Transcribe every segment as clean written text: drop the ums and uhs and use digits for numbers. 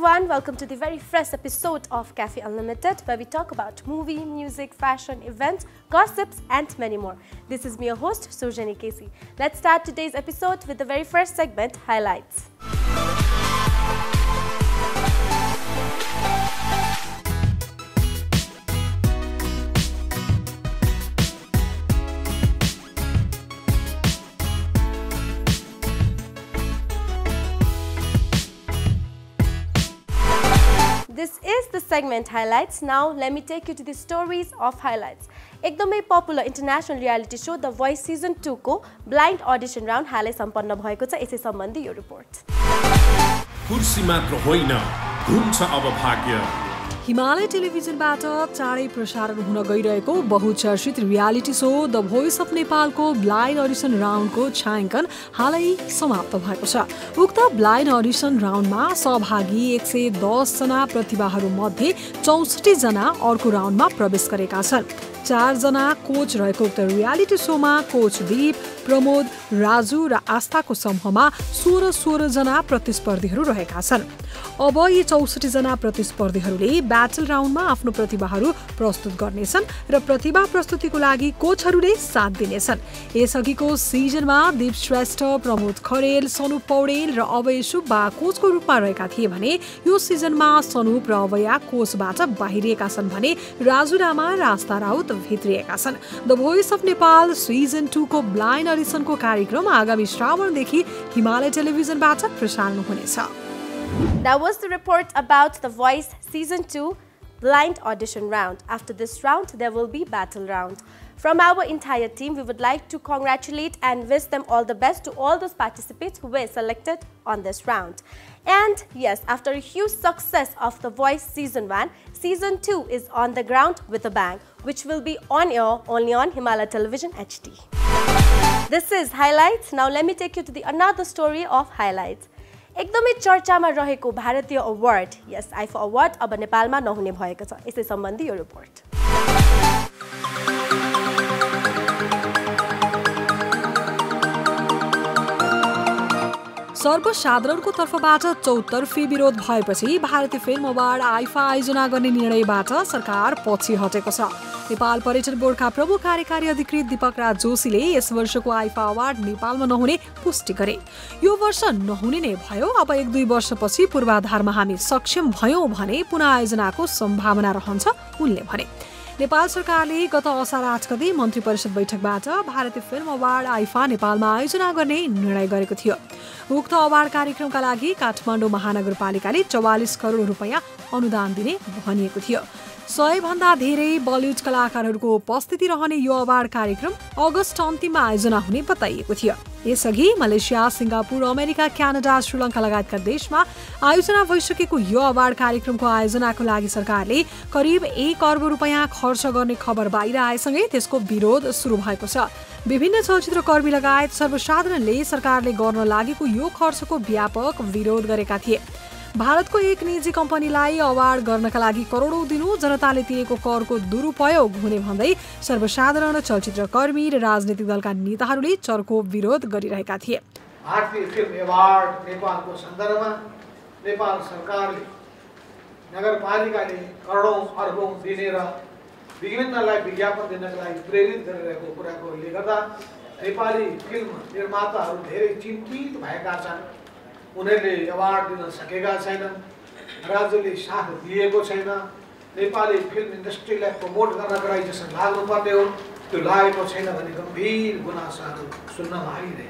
everyone, welcome to the very fresh episode of Cafe Unlimited, where we talk about movie, music, fashion, events, gossips and many more. This is me, your host, Surjani Casey. Let's start today's episode with the very first segment, Highlights. This is the segment Highlights. Now, let me take you to the stories of Highlights. एकदमै popular international reality show the voice season 2 को blind audition round हालै सम्पन्न भएको छ। यसै सम्बन्धी यो report. कुर्सी मात्र होइन, घुम्छ अब भाग्य। हिमालय टेलिभिजनबाट चाँडै प्रसारण हुन गइरहेको बहुचर्चित reality show the voice of नेपालको ब्लाइन्ड अडिसन राउन्डको छायाङ्कन हालै समाप्त भएको छ। उक्त ब्लाइन्ड अडिसन राउन्डमा सहभागी 110 जना प्रतिभाहरूमध्ये 64 जना अर्को राउन्डमा प्रवेश गरेका छन्। 4 जना कोच रहेको उक्त रियालिटी शोमा कोच दीप, प्रमोद, राजु र आस्थाको समूहमा 16 जना प्रतिस्पर्धीहरू रहेका छन्। अब यी 64 जना प्रतिस्पर्धीहरूले ब्याटल राउन्डमा आफ्नो प्रतिभाहरू प्रस्तुत गर्नेछन् र प्रतिभा प्रस्तुतिको लागि कोचहरूले साथ दिनेछन्। यसअघिको सिजनमा दीप श्रेष्ठ, प्रमोद खरेल, सनुप पौडेल र अभय सुब्बा कोचको रूपमा रहेका थिए भने यो सिजनमा सनुप र अभया कोचबाट बाहिरिएका छन् भने राजु रामा र आस्था राउत भित्रिएका छन्। The voice of Nepal season 2 को ब्लाइन्ड अडिसनको कार्यक्रम आगामी श्रावणदेखि हिमालय टेलिभिजनबाट प्रसारण हुनेछ। That was the report about The Voice Season 2 Blind Audition Round. After this round, there will be Battle Round. From our entire team, we would like to congratulate and wish them all the best to all those participants who were selected on this round. And yes, after a huge success of The Voice Season 1, Season 2 is on the ground with a bang, which will be on air only on Himalaya Television HD. This is Highlights. Now let me take you to another story of Highlights. एकदमै चर्चामा रहेको भारतीय award, यस IIFA award अब नेपालमा नहुने भएको छ। यसै सम्बन्धी यो रिपोर्ट। सर्वसाधारणको तर्फबाट चौतर्फी विरोध भएपछि भारतीय फिल्म अवार्ड आइफा आयोजना गर्ने निर्णयबाट सरकार पछि हटेको छ। नेपाल पर्यटन बोर्डका प्रमुख कार्यकारी अधिकृत दीपक राज जोशीले यस वर्षको आइफा अवार्ड नेपालमा नहुने पुष्टि गरे। यो वर्ष नहुने नै भयो। अब 1-2 वर्षपछि पूर्वाधारमा हामी सक्षम भयौं भने पुनः आयोजनाको सम्भावना रहन्छ, उनले भने। नेपाल सरकारले गत असार 8 गते मन्त्री परिषद बैठकबाट भारतीय फिल्म अवार्ड आइफा नेपालमा आयोजना गर्ने निर्णय गरेको थियो। उक्त अवार्ड कार्यक्रमका लागि काठमाडौँ महानगरपालिकाले 44 करोड रुपैयाँ अनुदान दिने भनिएको थियो। 100 भन्दा धेरै बलिउड कलाकारहरूको उपस्थिति रहने यो अवार्ड कार्यक्रम अगस्त अन्तिममा आयोजना हुने बताइएको थियो। यसअघि Malaysia, Singapore, America, Canada, Sri Lanka लगायतका देशमा आयोजना भइसकेको यो अवार्ड कार्यक्रमको आयोजनाको लागि सरकारले करिब 1 अर्ब रुपैयाँ खर्च गर्ने खबर बाहिर आएसँगै त्यसको विरोध सुरु भएको छ। विभिन्न चलचित्र कर्मी लगायत सर्वसाधारणले सरकारले गर्न लागेको यो खर्चको व्यापक विरोध गरेका थिए। भारतको एक निजी कम्पनीलाई अवार्ड गर्नका लागि करोडौं दिनु जनताले तिरेको करको दुरुपयोग हुने भन्दै सर्वसाधारण चलचित्र कर्मी र राजनीतिक दलका नेताहरूले चर्को विरोध गरिरहेका थिए। भारतीय फिल्म अवार्ड नेपालको सन्दर्भमा नेपाल सरकारले नगरपालिकाले करोडौं अर्बौं दिने र विभिन्नलाई विज्ञापन दिनका लागि प्रेरित गरिरहेको कुराले गर्दा नेपाली फिल्म निर्माताहरू धेरै चिन्तित भएका छन्। उनीहरूले अवार्ड दिन सकेका छैनन्, राज्यले साथ दिएको छैन। नेपाली फिल्म इन्डस्ट्रीलाई प्रमोट गर्नका लागि जसरी लाग्नुपर्ने हो त्यो लागेको छैन भन्ने गम्भीर गुनासाहरू सुन्नमा आइरहे।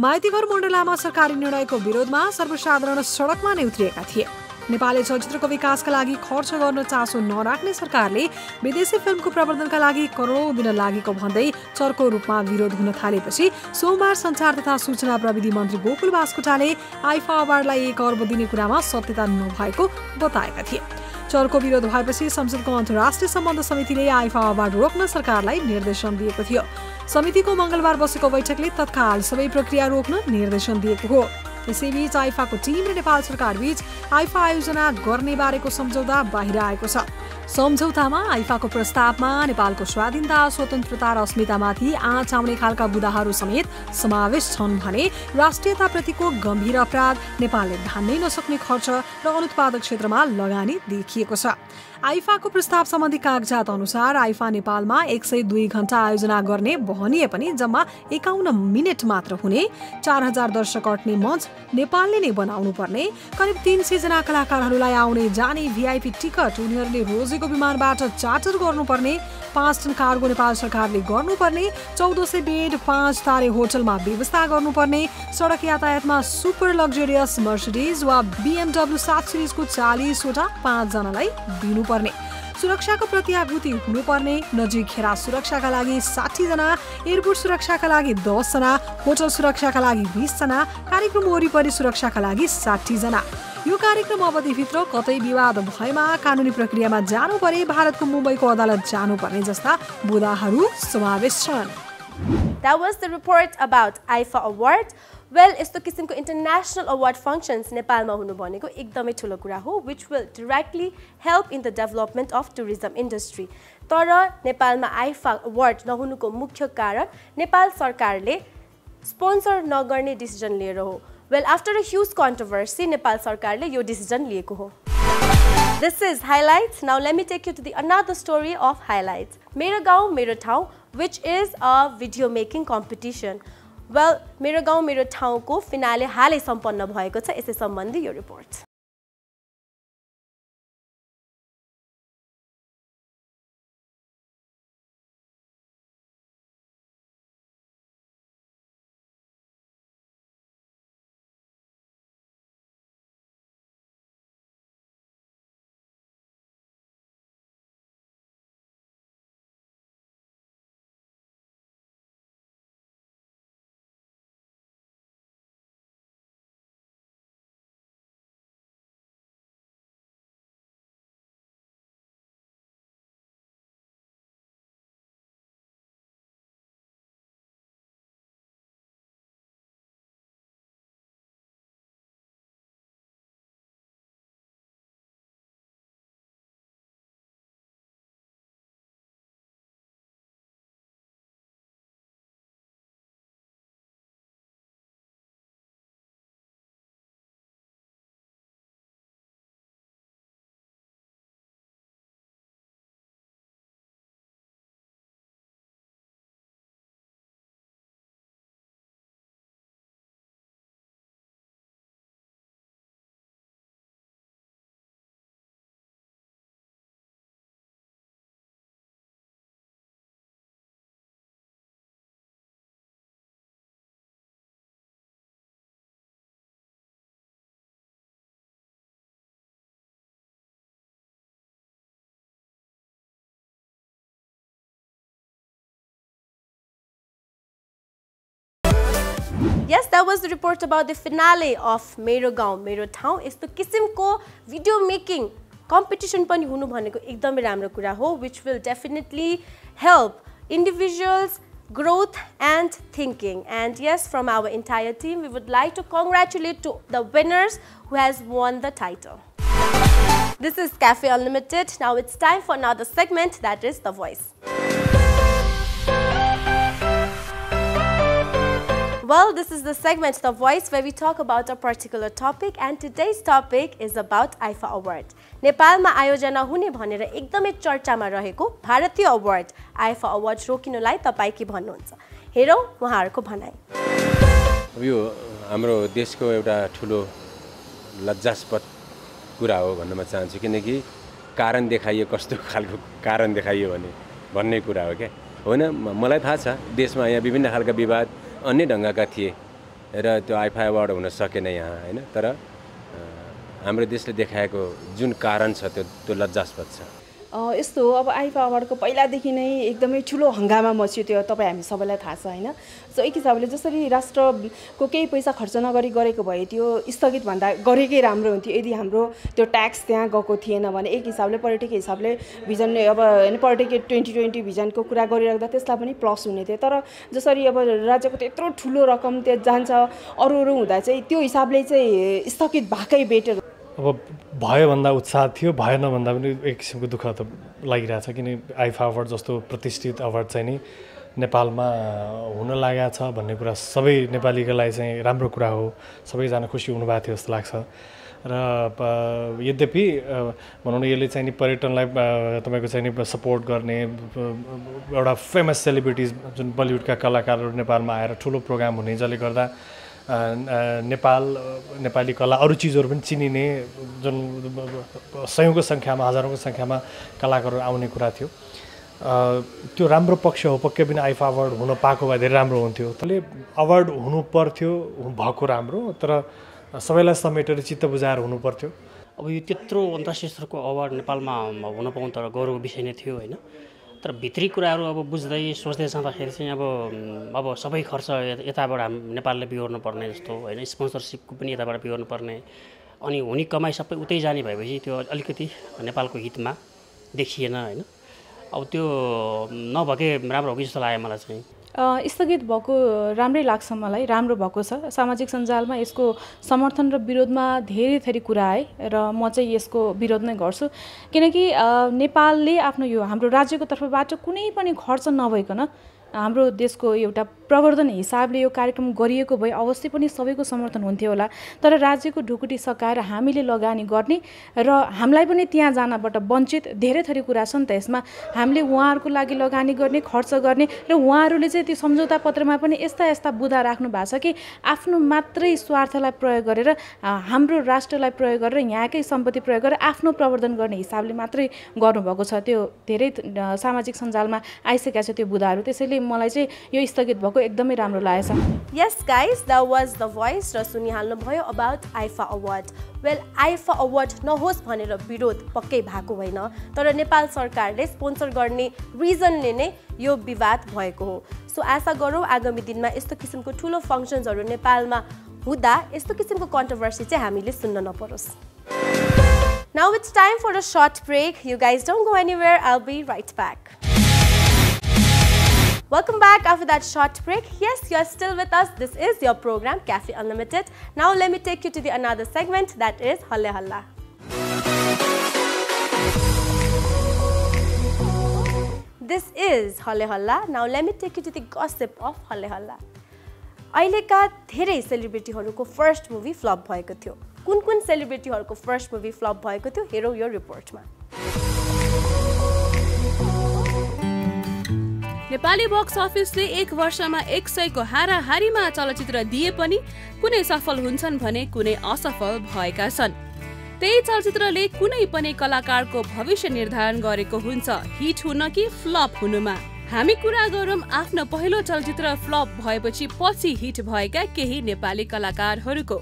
माइतीघर मण्डलामा सरकारी निर्णयको विरोधमा सर्वसाधारण सडकमा नै उत्रिएका थिए। नेपाली चलचित्रको विकासका लागि खर्च गर्न चासो नराख्ने सरकारले विदेशी फिल्मको प्रवर्धनका लागि करोडौं दिन लागेको भन्दै चर्को रूपमा विरोध हुन थालेपछि सोमबार सञ्चार तथा सूचना प्रविधि मन्त्री गोकुल बास्कोटाले आइफा अवार्डलाई 1 अर्ब दिने कुरामा सत्यता नभएको बताएका थिए। चर्को विरोध भएपछि संसदको अन्तर्राष्ट्रिय सम्बन्ध समितिले आइफा अवार्ड रोक्न सरकारलाई निर्देशन दिएको थियो। समितिको मंगलबार बसेको बैठकले तत्काल सबै प्रक्रिया रोक्न निर्देशन दिएको हो। यसैबीच आइफाको टिम र नेपाल सरकारबीच आइफा आयोजना गर्ने बारेको सम्झौता बाहिर आएको छ। सम्झौतामा आइफाको प्रस्तावमा नेपालको स्वाधीनता, स्वतन्त्रता र अस्मितामाथि आँच आउने खालका बुदाहरू समेत समावेश छन् भने राष्ट्रियताप्रतिको गम्भीर अपराध, नेपालले धान्नै नसक्ने खर्च र अनुत्पादक क्षेत्रमा लगानी देखिएको छ। आइफाको प्रस्ताव सम्बन्धी कागजात अनुसार आइफा नेपालमा 102 घण्टा आयोजना गर्ने भनिए पनि जम्मा 51 मिनेट मात्र हुने, 4000 दर्शक अट्ने मञ्च नेपालले नै बनाउनु पर्ने, करिब 300 जना कलाकारहरूलाई आउने जाने भिआइपी टिकट उनीहरूले रोजेको विमानबाट चार्टर गर्नुपर्ने, 5 टन कार्गो नेपाल सरकारले गर्नुपर्ने, 1400 बेड 5 तारे होटलमा व्यवस्था गर्नुपर्ने, सडक यातायातमा सुपर लग्जरियस मर्सिडिज वा BMW 7 सिरिजको 40 वटा 5 जनालाई दिनु पर्ने, सुरक्षाको प्रत्याभूति हुनुपर्ने, नजिक खेरा सुरक्षाका लागि 60 जना, एयरपोर्ट सुरक्षाका लागि 10 जना, होटल सुरक्षाका लागि 20 जना, कार्यक्रम वरिपरि सुरक्षाका लागि 60 जना। यो कार्यक्रम अवधिभित्र कतै विवाद भएमा कानुनी प्रक्रियामा जानु परे भारतको मुम्बईको अदालत जानुपर्ने जस्ता बुदाहरू समावेश छन्। That was the report about IFA Award. Well, यस्तो किसिमको international award functions नेपालमा हुनु भनेको एकदमै ठुलो कुरा हो, which will directly help in the development of tourism industry. तर नेपालमा IFA Award नहुनुको मुख्य कारण नेपाल सरकारले स्पोन्सर नगर्ने डिसिजन लिएर हो। Well, after a huge controversy, Nepal सरकारले यो डिसिजन लिएको हो। This is Highlights. Now let me take you to the another story of Highlights. मेरो गाउँ मेरो ठाउँ, which is a video making competition. Well, मेरो गाउँ मेरो ठाउँको फिनाले हालै सम्पन्न भएको छ। यसै सम्बन्धी यो report. Yes, that was the report about the finale of मेरो गाउँ मेरो ठाउँ। यस्तो किसिमको भिडियो मेकिङ कम्पिटिसन पनि हुनु भनेको एकदमै राम्रो कुरा हो, which will definitely help individuals growth and thinking. And yes, from our entire team, we would like to congratulate to the winners who has won the title. This is Cafe Unlimited. Now it's time for another segment, that is The Voice. Well, this is the segment, The Voice, where we talk about a particular topic, and today's topic is about IFA Award. नेपालमा आयोजना हुने भनेर एकदमै चर्चामा रहेको भारतीय award IFA Award रोकिनुलाई तपाई के भन्नुहुन्छ? हेरौं उहाँहरुको भनाई। यो हाम्रो देशको एउटा ठूलो लज्जास्पद कुरा हो भन्न म चाहन्छु, किनकि कारण देखाइयो, कस्तो खालको कारण देखाइयो भन्ने कुरा हो के होइन। मलाई थाहा छ देशमा यहाँ विभिन्न खालका विवाद अन्य ढंगका थिए र त्यो IFA अवार्ड हुन सकेन यहाँ हैन, तर हाम्रो देशले देखाएको जुन कारण छ त्यो लज्जास्पद छ। यस्तो हो अब आइफा अवार्डको पहिलादेखि नै एकदमै ठुलो हङ्गामा मच्यो त्यो तपाईँ हामी सबैलाई थाहा छ होइन सो एक हिसाबले जसरी राष्ट्रको केही पैसा खर्च नगरी गरेको भए त्यो स्थगित भन्दा गरेकै राम्रो हुन्थ्यो यदि हाम्रो त्यो ट्याक्स त्यहाँ गएको थिएन भने एक हिसाबले पर्यटक हिसाबले भिजन अब होइन पर्यटक 2020 भिजनको कुरा गरिराख्दा त्यसलाई पनि प्लस हुने थियो तर जसरी अब राज्यको त्यत्रो ठुलो रकम त्यो जान्छ अरू हुँदा चाहिँ त्यो हिसाबले चाहिँ स्थगित भएकै बेटर अब भयो भन्दा उत्साह थियो भएन भन्दा पनि एक किसिमको दुःख त लागिरहेछ किन आइफा अवार्ड जस्तो प्रतिष्ठित अवार्ड चाहिँ नि नेपालमा हुन लागेको छ भन्ने कुरा सबै नेपालीको लागि चाहिँ राम्रो कुरा हो सबैजना खुसी हुनुभएको थियो जस्तो लाग्छ र यद्यपि भनौँ न यसले चाहिँ नि पर्यटनलाई तपाईँको चाहिँ नि सपोर्ट गर्ने एउटा फेमस सेलिब्रिटिज जुन बलिउडका कलाकारहरू नेपालमा आएर ठुलो प्रोग्राम हुने जसले गर्दा नेपाली कला अरू चिजहरू पनि चिनिने जुन सयौँको सङ्ख्यामा हजारौँको सङ्ख्यामा कलाकारहरू आउने कुरा थियो त्यो राम्रो पक्ष हो पक्कै पनि आइफा अवार्ड हुन पाएको भए धेरै राम्रो हुन्थ्यो त्यसले अवार्ड हुनु पर्थ्यो भएको राम्रो तर सबैलाई समेटेर चित्त बुझाएर हुनु पर्थ्यो अब यो त्यत्रो अन्तर्राष्ट्रिय स्तरको अवार्ड नेपालमा हुन पाउनु त गौरवको विषय नै थियो होइन तर भित्री कुराहरू अब बुझ्दै सोच्दै जाँदाखेरि चाहिँ अब सबै खर्च यताबाट नेपालले बिहोर्नु पर्ने जस्तो होइन स्पोन्सरसिपको पनि यताबाट बिहोर्नु पर्ने अनि हुने कमाइ सबै उतै जाने भएपछि त्यो अलिकति नेपालको हितमा देखिएन होइन अब त्यो नभएकै राम्रो हो कि जस्तो लाग्यो मलाई चाहिँ स्थगित भएको राम्रै लाग्छ मलाई राम्रो भएको छ सामाजिक सञ्जालमा यसको समर्थन र विरोधमा धेरै थरी कुरा आए र म चाहिँ यसको विरोध नै गर्छु किनकि नेपालले आफ्नो यो हाम्रो राज्यको तर्फबाट कुनै पनि खर्च नभइकन हाम्रो देशको एउटा प्रवर्धन हिसाबले यो कार्यक्रम गरिएको भए अवश्य पनि सबैको समर्थन हुन्थ्यो होला तर राज्यको ढुकुटी सकाएर हामीले लगानी गर्ने र हामीलाई पनि त्यहाँ जानबाट वञ्चित धेरै थरी कुरा छन् त यसमा हामीले उहाँहरूको लागि लगानी गर्ने खर्च गर्ने र उहाँहरूले चाहिँ त्यो सम्झौता पत्रमा पनि यस्ता यस्ता बुँदा राख्नु भएको छ कि आफ्नो मात्रै स्वार्थलाई प्रयोग गरेर हाम्रो राष्ट्रलाई प्रयोग गरेर यहाँकै सम्पत्ति प्रयोग गरेर आफ्नो प्रवर्धन गर्ने हिसाबले मात्रै गर्नुभएको छ त्यो धेरै सामाजिक सञ्जालमा आइसकेको छ त्यो बुँदाहरू त्यसैले मलाई चाहिँ यो स्थगित भएको एकदमै राम्रो लागेछ Yes guys, that was the voice र सुनिहाल्नु भयो about IIFA award well IIFA award नहोस् भनेर विरोध पक्कै भएको होइन तर नेपाल सरकारले स्पोन्सर गर्ने रिजनले नै यो विवाद भएको हो सो आशा गरौँ आगामी दिनमा यस्तो किसिमको ठुलो फङ्सन्सहरू नेपालमा हुँदा यस्तो किसिमको कन्ट्रोभर्सी चाहिँ हामीले सुन्न नपरोस् Now it's time for a short break. You guys don't go anywhere. I'll be right back. Welcome back after that short break. Yes, you're still with us. This is your program, Cafe Unlimited. Now let me take you to the another segment that is Halle Halla. This is Halle Halla. Now let me take you to the gossip of Halle Halla. अहिलेका धेरै सेलिब्रिटीहरूको first movie flop भएको थियो कुन कुन सेलिब्रिटीहरूको first movie flop भएको थियो हेरौँ यो रिपोर्टमा नेपाली बक्स अफिसले एक वर्षमा 100 को हाराहारीमा चलचित्र दिए पनि कुनै सफल हुन्छन् भने कुनै असफल भएका छन् त्यही चलचित्रले कुनै पनि कलाकारको भविष्य निर्धारण गरेको हुन्छ हिट हुन कि फ्लप हुनुमा हामी कुरा गरौँ आफ्नो पहिलो चलचित्र फ्लप भएपछि पछि हिट भएका केही नेपाली कलाकारहरूको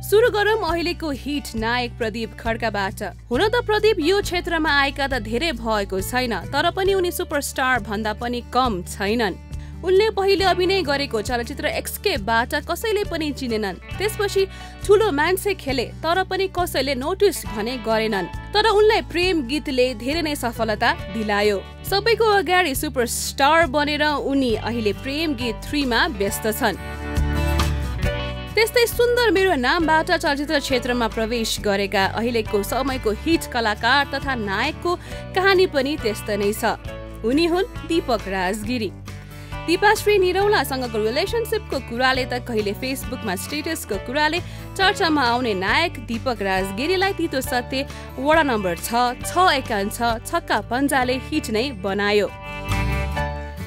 सुरु गरौँ अहिलेको हिट नायक प्रदीप खड्काबाट हुन त प्रदीप यो क्षेत्रमा आएका त धेरै भएको छैन तर पनि उनी सुपरस्टार भन्दा पनि कम छैनन् उनले पहिले अभिनय गरेको चलचित्र एस्केपबाट कसैले पनि चिनेनन् त्यसपछि ठुलो मान्छे खेले तर पनि कसैले नोटिस भने गरेनन् तर उनलाई प्रेम गीतले धेरै नै सफलता दिलायो सबैको अगाडि सुपरस्टार बनेर उनी अहिले प्रेम गीत 3 मा व्यस्त छन् त्यस्तै सुन्दर मेरो नामबाट चलचित्र क्षेत्रमा प्रवेश गरेका अहिलेको समयको हिट कलाकार तथा नायकको कहानी पनि त्यस्तै नै छ उनी हुन् दीपक राजगिरी दीपाश्री निरौलासँगको रिलेसनसिपको कुराले त कहिले फेसबुकमा स्टेटसको कुराले चर्चामा आउने नायक दीपक राजगिरीलाई तितो सत्य वडा नम्बर 6 छक्का पञ्जाले हिट नै बनायो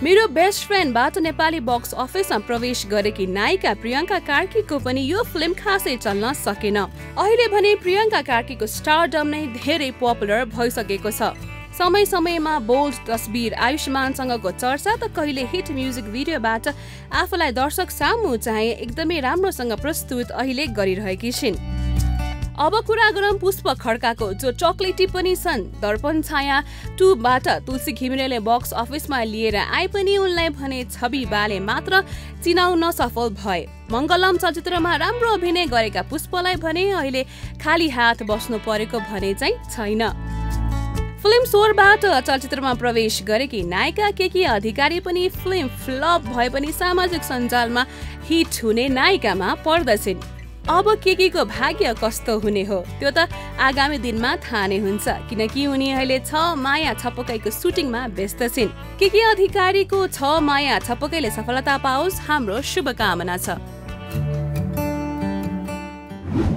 मेरो बेस्ट फ्रेन्डबाट नेपाली बक्स अफिसमा प्रवेश गरेकी नायिका प्रियङ्का कार्कीको पनि यो फिल्म खासै चल्न सकेन अहिले भने प्रियङ्का कार्कीको स्टारडम नै धेरै पपुलर भइसकेको छ समय समयमा बोल्ड तस्बिर आयुष्मानसँगको चर्चा त कहिले हिट म्युजिक भिडियोबाट आफूलाई दर्शक सामु चाहिँ एकदमै राम्रोसँग प्रस्तुत अहिले गरिरहेकी छिन् अब कुरा गरौँ पुष्प खड्काको, जो चक्लेटी पनि छन्। दर्पण छाया 2 बाट तुलसी घिमिरेले बक्स अफिसमा लिएर आए पनि उनलाई भने छवि बाले मात्र चिनाउन सफल भए। मङ्गलम चलचित्रमा राम्रो अभिनय गरेका पुष्पलाई भने अहिले खाली हात बस्नु परेको भने चाहिँ छैन। फिल्म सोरबाट चलचित्रमा प्रवेश गरेकी नायिका केकी अधिकारी पनि फिल्म फ्लप भए पनि सामाजिक सञ्जालमा हिट हुने नायिकामा पर्दछिन्। अब केकीको भाग्य कस्तो हुने हो त्यो त आगामी दिनमा थाहा नै हुन्छ, किनकि उनी अहिले 6 माया छपकैको सुटिङमा व्यस्त छिन्। केकी अधिकारीको 6 माया छपकैले सफलता पाओस्, हाम्रो शुभकामना छ।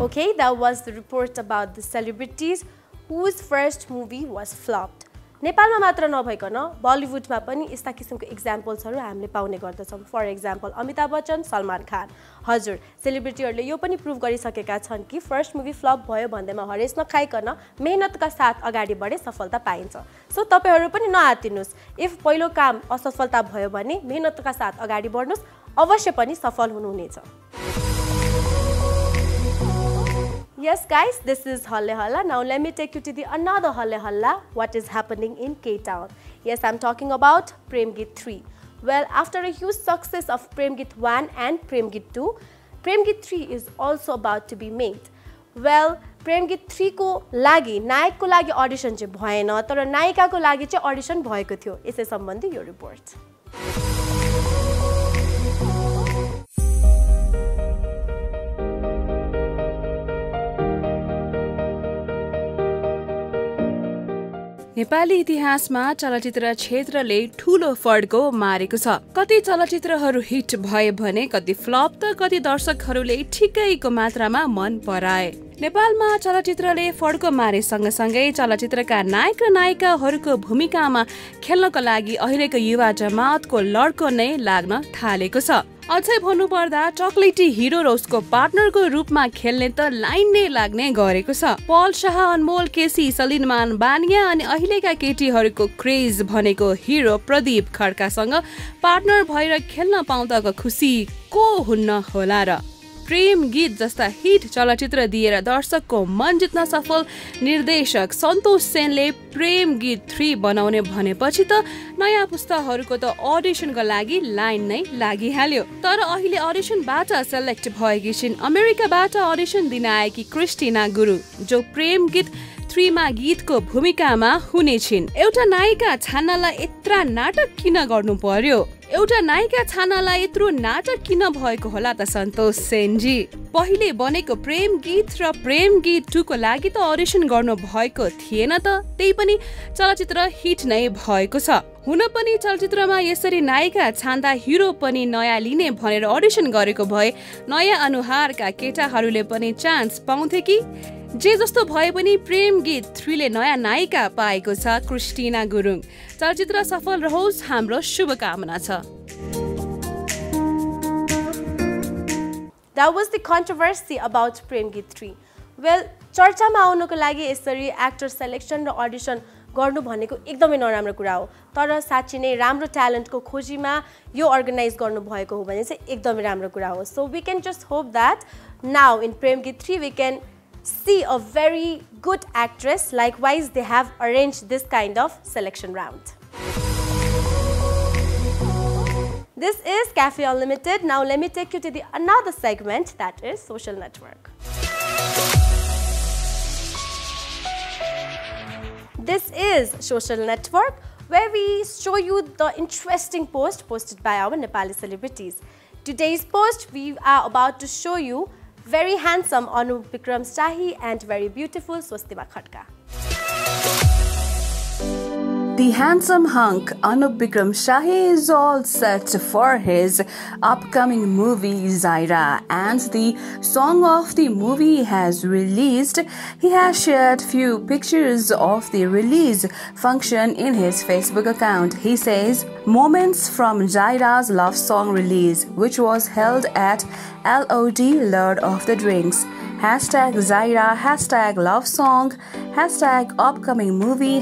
Okay, that was the report about the celebrities whose first movie was flopped. नेपालमा मात्र नभइकन बलिउडमा पनि यस्ता किसिमको एक्जाम्पल्सहरू हामीले पाउने गर्दछौँ। For example Amitabh Bachchan, Salman Khan. हजुर, सेलिब्रिटीहरूले यो पनि प्रुभ गरिसकेका छन् कि फर्स्ट मुभी फ्लप भयो भन्दैमा हरेस नखाइकन मेहनतका साथ अगाडि बढे सफलता पाइन्छ। सो तपाईहरू पनि नआत्तिनुस्। इफ पहिलो काम असफलता भयो भने मेहनतका साथ अगाडि बढ्नुस्, अवश्य पनि सफल हुनुहुनेछ। Yes guys, this is Halle Halla. Now let me take you to the another Halle Halla, what is happening in K-Town. Yes, I'm talking about Prem Geet 3. Well, after a huge success of Prem Geet 1 and Prem Geet 2, Prem Geet 3 is also about to be made. Well, Prem Geet 3 को लागि नायकको लागि audition चाहिँ भएन, तर नायिकाको लागि चाहिँ audition भएको थियो। यसै सम्बन्धी यो रिपोर्ट। नेपाली इतिहासमा चलचित्र क्षेत्रले ठूलो फड्को मारेको छ। कति चलचित्रहरू हिट भए भने कति फ्लप त कति दर्शकहरूले ठिकैको मात्रामा मन पराए। नेपालमा चलचित्रले फड्को मारे सँगसँगै चलचित्रका नायक र नायिकाहरूको भूमिकामा खेल्नको लागि अहिलेको युवा जमातको लड्को नै लाग्न थालेको छ। अझै भन्नुपर्दा चक्लेटी हिरो र उसको पार्टनरको रूपमा खेल्ने त लाइन नै लाग्ने गरेको छ। पल शाह, अनमोल केसी, सलिमान बानिया अनि अहिलेका केटीहरूको क्रेज भनेको हिरो प्रदीप खड्कासँग पार्टनर भएर खेल्न पाउँदाको खुसी को हुन्न होला र। प्रेम गीत जस्ता हिट चलचित्र दिएर दर्शकको मन जित्न सफल निर्देशक सन्तोष सेनले प्रेम गीत 3 बनाउने भनेपछि त नयाँ पुस्ताहरूको त अडिसनको लागि लाइन नै लागिहाल्यो। तर अहिले अडिसनबाट सेलेक्ट भएकी छिन् अमेरिकाबाट अडिसन दिन आएकी क्रिस्टिना गुरुङ, जो प्रेम गीत 3 मा गीतको भूमिकामा हुने छिन्। एउटा नायिका छान्नलाई यत्रा नाटक किन गर्नु पर्यो? एउटा नायिका छान्नलाई यत्रो नाटक किन भएको होला त सन्तोष सेनजी? पहिले बनेको प्रेम गीत र प्रेम गीत 2 को लागि त अडिसन गर्नु भएको थिएन त, त्यही पनि चलचित्र हिट नै भएको छ। हुन पनि चलचित्रमा यसरी नायिका छान्दा हिरो पनि नयाँ लिने भनेर अडिसन गरेको भए नयाँ अनुहारका केटाहरूले पनि चान्स पाउँथे कि? जे जस्तो भए पनि प्रेम गीत 3 ले नयाँ नायिका पाएको छ क्रिस्टिना गुरुङ। चलचित्र सफल रहोस्, हाम्रो शुभकामना छ। That was the controversy about Prem Geet 3. Well, चर्चामा आउनको लागि यसरी एक्टर सेलेक्सन र अडिसन गर्नु भनेको एकदमै नराम्रो कुरा हो, तर साच्चै नै राम्रो ट्यालेन्टको खोजीमा यो अर्गनाइज गर्नु भएको हो भने चाहिँ एकदमै राम्रो कुरा हो। So we can just hope that now in Prem Geet 3 we can see a very good actress. Likewise, they have arranged this kind of selection round. This is Cafe Unlimited. Now let me take you to the another segment, that is Social Network. This is Social Network, where we show you the interesting post posted by our Nepali celebrities. Today's post, we are about to show you very handsome Anup Bikram Shahi and very beautiful Swastika Khadka. The handsome hunk Anup Bikram Shahi is all set for his upcoming movie Zaira, and the song of the movie has released. He has shared few pictures of the release function in his Facebook account. He says, "Moments from Zaira's love song release, which was held at LOD Lord of the Drinks, #Zaira, #LoveSong, #upcoming movie,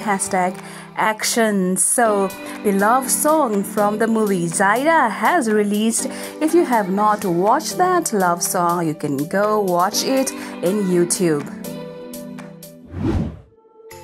#action. So, the love song from the movie Zaira has released. If you have not watched that love song, you can go watch it in YouTube.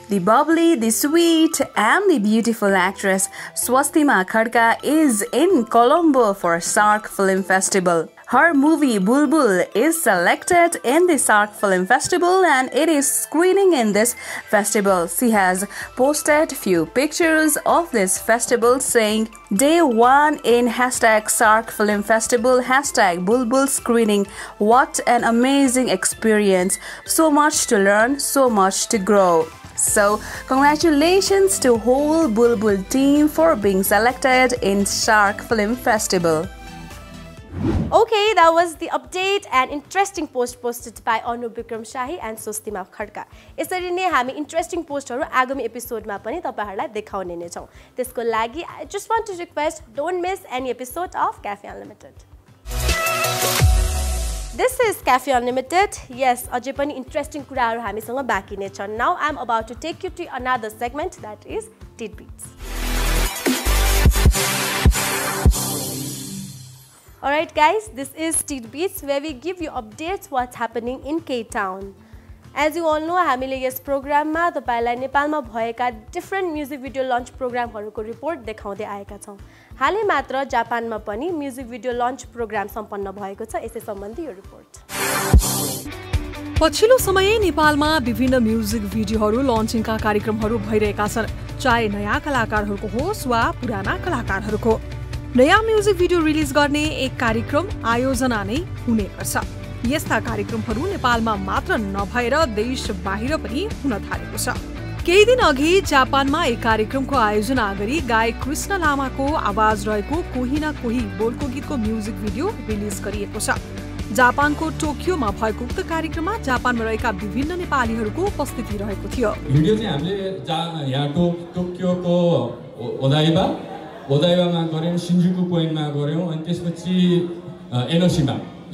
The bubbly, the sweet, and the beautiful actress Swastima Khadka is in Colombo for Sark Film Festival. Her movie Bulbul is selected in the Sark Film Festival and it is screening in this festival. She has posted few pictures of this festival saying, Day 1 in #Sark Film Festival, #Bulbul screening. What an amazing experience. So much to learn, so much to grow. So, congratulations to whole Bulbul team for being selected in Sark Film Festival. Okay, that was the update and interesting post posted by Anup Bikram Shahi and Swastima Khadka. यसरी नै हामी interesting पोस्टहरु आगामी एपिसोडमा पनि तपाईहरुलाई देखाउने नै छौं. त्यसको लागि I just want to request, don't miss any episode of Cafe Unlimited. This is Cafe Unlimited. Yes, अझै पनि इन्ट्रेस्टिङ कुराहरु हामीसँग बाँकी नै छन्. Now I'm about to take you to another segment, that is Tidbits. Alright guys, this is Tidbits where we give you updates what's happening in K-Town. As you all know, हामीले यस प्रोग्राममा तपाईलाई नेपालमा भएका डिफरेन्ट म्युजिक भिडियो लन्च प्रोग्रामहरुको report देखाउँदै आएका छौं. हालै मात्र जापानमा पनि म्युजिक भिडियो लन्च प्रोग्राम सम्पन्न भएको छ. यसै सम्बन्धी यो रिपोर्ट. पछिल्लो समय नेपालमा विभिन्न म्युजिक भिडियोहरु लन्चिङका कार्यक्रमहरु भइरहेका छन्. चाहे नयाँ कलाकारहरुको होस् वा पुराना कलाकारहरुको. नयाँ म्युजिक भिडियो रिलिज गर्ने एक कार्यक्रम आयोजना नै हुने गर्छ. यस्ता कार्यक्रमहरु नेपालमा मात्र नभएर देश बाहिर पनि हुन थालेको छ. केही दिन अघि जापानमा एक कार्यक्रमको आयोजना गरी गायक कृष्ण लामाको आवाज रहेको कोही न कोही बोलको गीतको म्युजिक भिडियो रिलिज गरिएको छ. जापानको टोकियोमा भएको उक्त कार्यक्रममा जापानमा रहेका विभिन्न नेपालीहरुको उपस्थिति रहेको थियो. भिडियो चाहिँ हामीले यहाँ टोकियोको ओदाइबामा गर्यौं, सिन्जुकु पोइन्टमा गर्यौं अनि त्यसपछि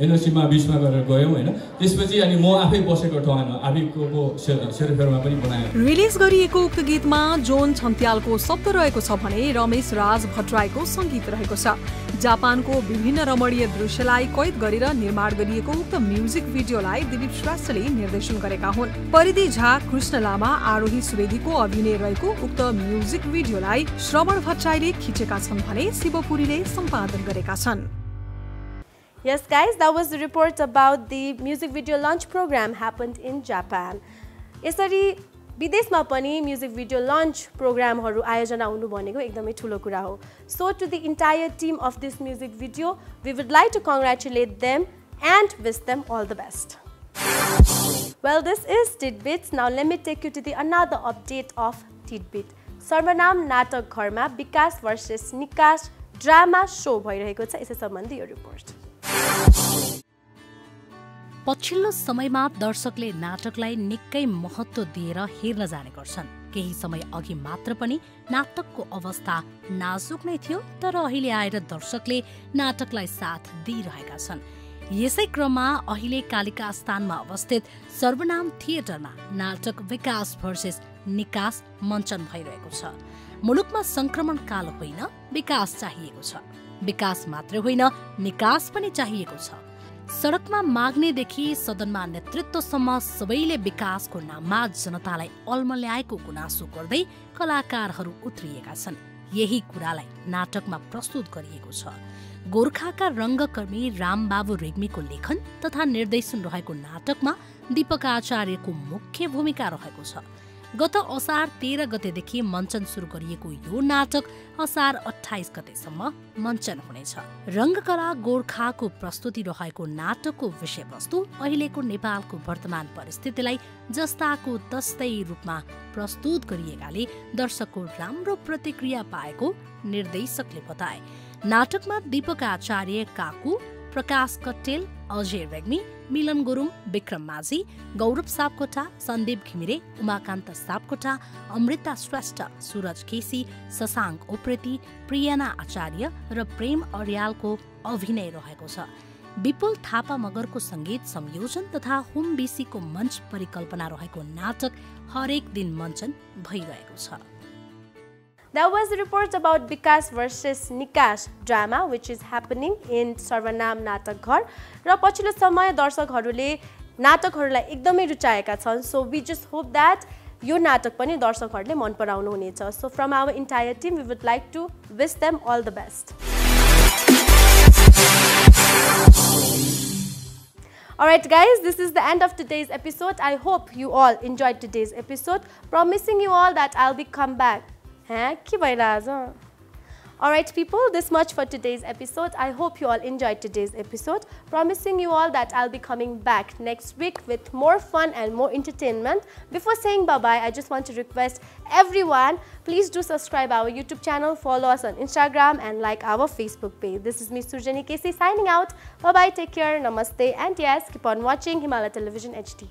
एनोसीमा बीचमा गरेर गयौं हैन. त्यसपछि अनि म आफै बसेको ठाउँमा आफैको सेरोफेरोमा पनि बनाएँ. रिलिज गरिएको उक्त गीतमा जोन छन्त्यालको शब्द रहेको छ भने रमेश राज भट्टराईको संगीत रहेको छ. जापानको विभिन्न रमणीय दृश्यलाई कैद गरेर निर्माण गरिएको उक्त म्युजिक भिडियोलाई दिलीप श्रेष्ठले निर्देशन गरेका हुन्. परिधि झा, कृष्ण लामा, आरोही सुवेदीको अभिनय रहेको उक्त म्युजिक भिडियोलाई श्रवण भट्टराईले खिचेका छन् भने शिवपुरीले सम्पादन गरेका छन्. Yes guys, that was the report about the music video launch program happened in Japan. यसरी विदेशमा पनि म्युजिक भिडियो लन्च प्रोग्रामहरु आयोजना हुनु भनेको एकदमै ठूलो कुरा हो. So to the entire team of this music video, we would like to congratulate them and wish them all the best. Well, this is Tidbits. Now let me take you to the another update of Tidbit. सर्वनाम नाटक घरमा विकास versus निकास drama show भइरहेको छ. यसै सम्बन्धी यो रिपोर्ट. पछिल्लो समयमा दर्शकले नाटकलाई निकै महत्त्व दिएर हेर्न जाने गर्छन्. केही समय अघि मात्र पनि नाटकको अवस्था नाजुक नै थियो, तर अहिले आएर दर्शकले नाटकलाई साथ दिइरहेका छन्. यसै क्रममा अहिले कालिका स्थानमा अवस्थित सर्वनाम थिएटरमा नाटक विकास भर्सेस निकास मञ्चन भइरहेको छ. मुलुकमा संक्रमण काल होइन, विकास चाहिएको छ. विकास मात्र होइन, निकास पनि चाहिएको छ. सडकमा माग्नेदेखि सदनमा नेतृत्वसम्म सबैले विकासको नाममा जनतालाई अल्मल्याएको गुनासो गर्दै कलाकारहरू उत्रिएका छन्. यही कुरालाई नाटकमा प्रस्तुत गरिएको छ. गोर्खाका रङ्गकर्मी रामबाबु रेग्मीको लेखन तथा निर्देशन रहेको नाटकमा दीपक आचार्यको मुख्य भूमिका रहेको छ. गत असार 13 गतेदेखि मञ्चन सुरु गरिएको यो नाटक असार 28 गतेसम्म मञ्चन हुनेछ. रङ्गकला गोर्खाको प्रस्तुति रहेको नाटकको विषयवस्तु अहिलेको नेपालको वर्तमान परिस्थितिलाई जस्ताको तस्तै रूपमा प्रस्तुत गरिएकाले दर्शकको राम्रो प्रतिक्रिया पाएको निर्देशकले बताए. नाटकमा दीपक आचार्य काकु, प्रकाश कट्टेल, अजय रेग्मी, मिलन गुरुङ, विक्रम माझी, गौरव सापकोटा, सन्दीप घिमिरे, उमाकान्त सापकोटा, अमृता श्रेष्ठ, सूरज केसी, शशाङ्क उप्रेती, प्रियाना आचार्य र प्रेम अर्यालको अभिनय रहेको छ. विपुल थापा मगरको संगीत संयोजन तथा होम बिसीको मञ्च परिकल्पना रहेको नाटक हरेक दिन मञ्चन भइरहेको छ। That was the report about Vikas versus Nikash drama which is happening in Sarvanam Natak Ghar. र पछिल्लो समय दर्शकहरूले नाटकहरूलाई एकदमै रुचाएका छन्. So we just hope that यो नाटक पनि दर्शकहरूले मन पराउनु हुनेछ. So from our entire team we would like to wish them all the best. Alright guys, this is the end of today's episode. I hope you all enjoyed today's episode. Promising you all that I'll be come back. Alright people, this much for today's episode. I hope you all enjoyed today's episode. Promising you all that I'll be coming back next week with more fun and more entertainment. Before saying bye-bye, I just want to request everyone, please do subscribe our YouTube channel, follow us on Instagram and like our Facebook page. This is me Surjani Kesi signing out. Bye-bye, take care, namaste and yes, keep on watching Himalaya Television HD.